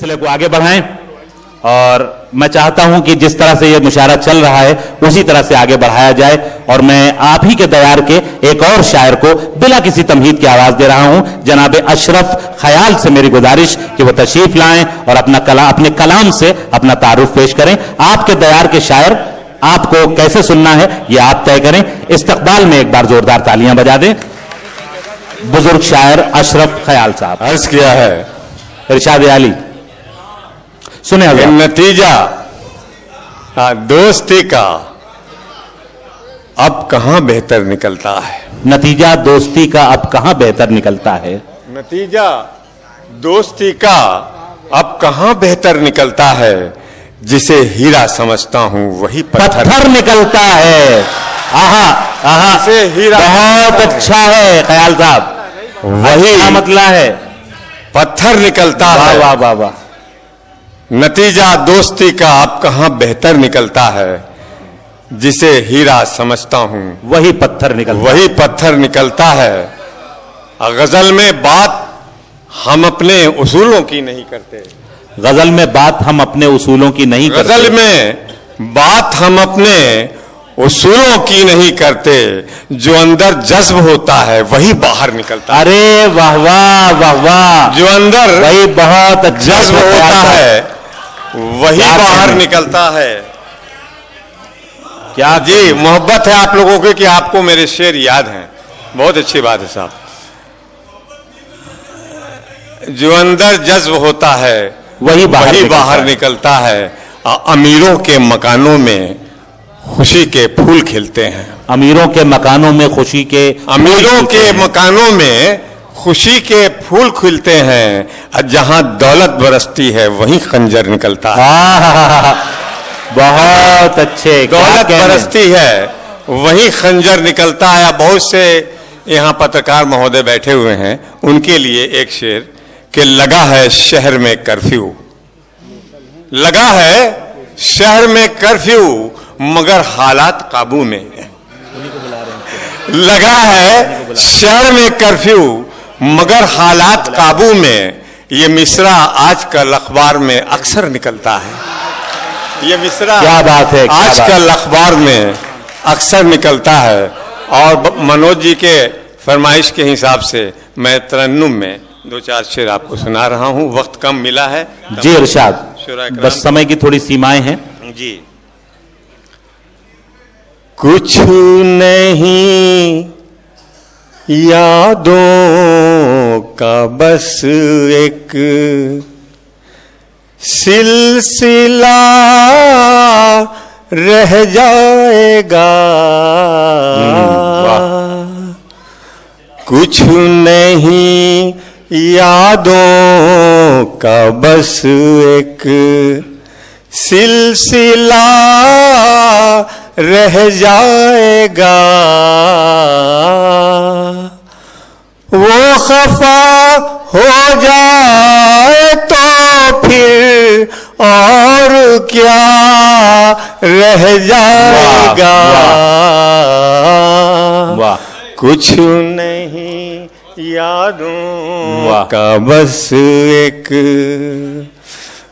सिलसिले को आगे बढ़ाएं और मैं चाहता हूं कि जिस तरह से ये मुशायरा चल रहा है उसी तरह से आगे बढ़ाया जाए। और मैं आप ही के दयार के एक और शायर को बिना किसी तमहीद की आवाज दे रहा हूं, जनाब अशरफ ख्याल से मेरी गुजारिश कि वो तशरीफ लाएं और अपने कलाम से अपना तारुफ पेश करें। आपके दयार के शायर आपको कैसे सुनना है ये आप तय करें। इस्तकबाल में एक बार जोरदार तालियां बजा दें। बुजुर्ग शायर अशरफ ख्याल साहब। अर्ज किया है इरशाद आली सुने। नतीजा दोस्ती का अब कहां बेहतर निकलता है। नतीजा दोस्ती का अब कहां बेहतर निकलता है। नतीजा दोस्ती का अब कहां बेहतर निकलता है। जिसे हीरा समझता हूं वही पत्थर निकलता है। आहा आहा, जिसे हीरा बहुत अच्छा है ख्याल साहब, वही अच्छा मतला है, पत्थर निकलता है। वाह वाह वाह। नतीजा दोस्ती का अब कहां बेहतर निकलता है। जिसे हीरा समझता हूं वही पत्थर निकलता है। गजल में बात हम अपने उसूलों की नहीं करते। गजल में बात हम अपने उसूलों की नहीं करते। गजल में बात हम अपने उसूलों की नहीं करते। जो अंदर जज्ब होता है वही बाहर निकलता है। अरे वाह वाह वाह वाह। जो अंदर वही बहुत जज्ब होता है वही बाहर निकलता है। क्या जी, मोहब्बत है आप लोगों की कि आपको मेरे शेर याद हैं। बहुत अच्छी बात है साहब। जो अंदर जज्ब होता है वही बाहर निकलता है। अमीरों के मकानों में खुशी के फूल खिलते हैं। अमीरों के मकानों में खुशी के मकानों में खुशी के फूल खिलते हैं। जहां दौलत बरसती है वहीं खंजर निकलता है। बहुत अच्छे। दौलत बरसती है वहीं खंजर निकलता है। बहुत से यहाँ पत्रकार महोदय बैठे हुए हैं, उनके लिए एक शेर कि लगा है शहर में कर्फ्यू, लगा है शहर में कर्फ्यू मगर हालात काबू में। लगा है शहर में कर्फ्यू मगर हालात काबू में। ये मिसरा आजकल अखबार में अक्सर निकलता है। ये मिसरा क्या बात है, आजकल अखबार में अक्सर निकलता है। और मनोज जी के फरमाइश के हिसाब से मैं तरन्नुम में दो चार शेर आपको सुना रहा हूं। वक्त कम मिला है जी इरशाद, बस समय की थोड़ी सीमाएं हैं जी। कुछ नहीं यादों का बस एक सिलसिला रह जाएगा। कुछ नहीं यादों का बस एक सिलसिला रह जाएगा। वो खफा हो जाए तो फिर और क्या रह जाएगा। वाह। कुछ नहीं यादों का बस एक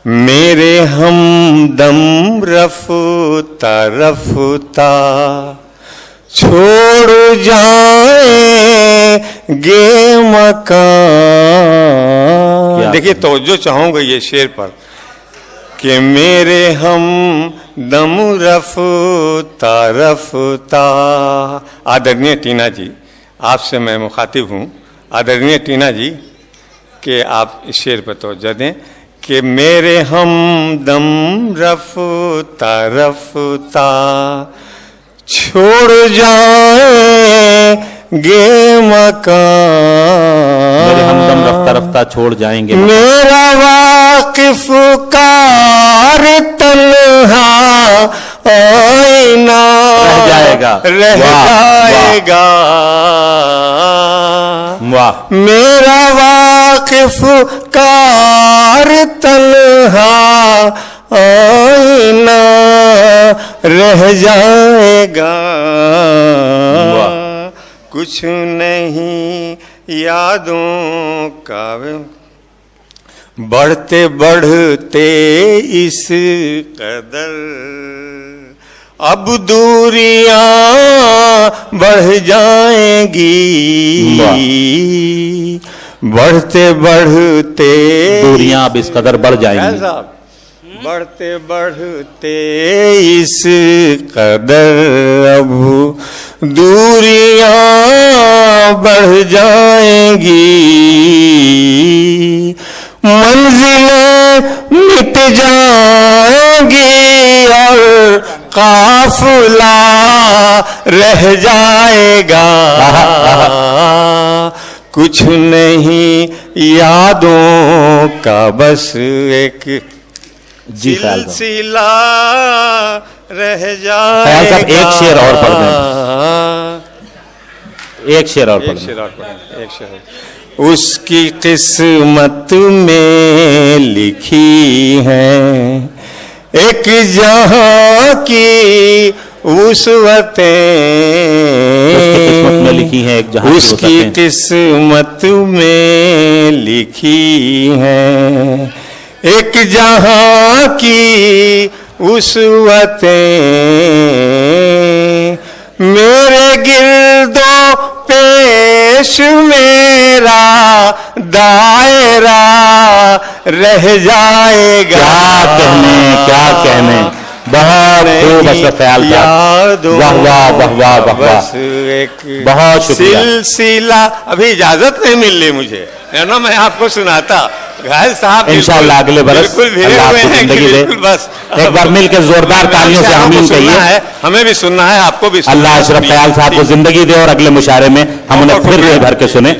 मेरे हमदम रफ्ता रफ्ता छोड़ जाएंगे मकान। देखिए तवज्जो चाहूंगा ये शेर पर कि मेरे हमदम रफ्ता रफ्ता। आदरणीय टीना जी, आपसे मैं मुखातिब हूँ। आदरणीय टीना जी कि आप इस शेर पर तवज्जो दें कि मेरे हमदम रफ्ता रफ्ता छोड़ जाएंगे मकान। मेरे हमदम रफ्ता रफ्ता छोड़ जाएंगे। मेरा वाकिफ कार तन्हा आईना रह जाएगा। वाह। मेरा वाकिफ कार तन्हा आईना रह जाएगा। कुछ नहीं यादों का बढ़ते बढ़ते इस कदर अब दूरियां बढ़ जाएंगी, बढ़ते बढ़ते दूरियां अब इस कदर बढ़ जाएंगी, बढ़ते बढ़ते इस कदर अब दूरियां बढ़ जाएंगी, मंजिलें मिट जाएंगी और काफिला रह जाएगा, कुछ नहीं यादों का बस एक सिलसिला रह जाएगा। एक शेर और पढ़ दें, एक शेर और पढ़ दें, एक शेर। उसकी किस्मत में लिखी है एक जहां की वुसअतें, उसकी किस्मत में लिखी है एक जहां, उसकी किस्मत में लिखी है एक जहां की वुसअतें, मेरे गिरदो पेश मेरा दायरा रह जाएगा। क्या कहने, बहुत खूब असर ख्याल था, वाह वाह वाह वाह वाह वाह, बहुत शुक्रिया। सिलसिला अभी इजाजत नहीं मिल रही मुझे, ना मैं आपको सुनाता। घायल साहब इंशाअल्लाह अगले बरस अल्लाह आपको जिंदगी दे। बस एक बार मिलकर जोरदार तालियों से आमीन कहिए। हमें भी सुनना है, आपको भी सुनना है। अल्लाह अशरफ ख्याल साहब को जिंदगी दे और अगले मुशारे में हम उन्हें फिर भर के सुने।